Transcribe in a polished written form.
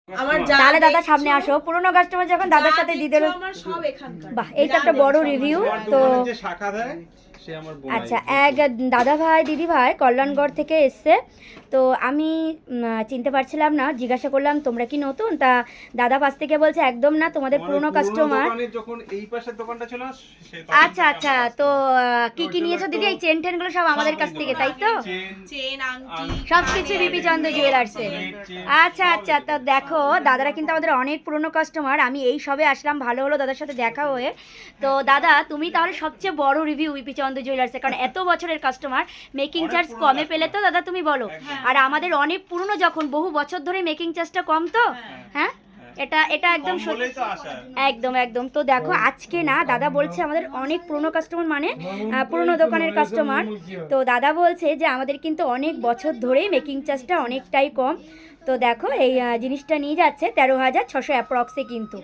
তাহলে দাদা সামনে আসো, পুরনো কাস্টমার যখন দাদার সাথে দিদের। বাহ, এইটা একটা বড় রিভিউ। তো আচ্ছা, এক দাদা ভাই দিদি ভাই কল্যাণগড় থেকে এসছে। তো আমি চিনতে পারছিলাম না, জিজ্ঞাসা করলাম তোমরা কি নতুন? তা দাদা পাশ থেকে বলছে একদম না, তোমাদের পুরনো কাস্টমার। আচ্ছা আচ্ছা, তো কি কি নিয়েছো দিদি? এই চেন টেনগুলো সব আমাদের কাছ থেকে, তাই তো? সব কিছু বিপি চন্দ্র জুয়েলার্সে। আচ্ছা আচ্ছা, তা দেখো দাদারা কিন্তু আমাদের অনেক পুরনো কাস্টমার। আমি এই সবে আসলাম, ভালো হলো দাদার সাথে দেখা হয়ে। তো দাদা তুমি তাহলে সবচেয়ে বড় রিভিউ বিপি চন্দ্র জুয়েলার্সে, কারণ এত বছরের কাস্টমার, মেকিং চার্জ কমে পেলে তো দাদা তুমি বলো। আর আমাদের অনেক পুরনো, যখন বহু বছর ধরে মেকিং চার্জটা কম তো। হ্যাঁ, এটা এটা একদম সত্যি, একদম একদম। তো দেখো আজকে না দাদা বলছে আমাদের অনেক পুরনো কাস্টমার, মানে পুরনো দোকানের কাস্টমার। তো দাদা বলছে যে আমাদের কিন্তু অনেক বছর ধরেই মেকিং চার্জটা অনেকটাই কম। তো দেখো এই জিনিসটা নিয়ে যাচ্ছে 13,600 অ্যাপ্রক্সে কিন্তু।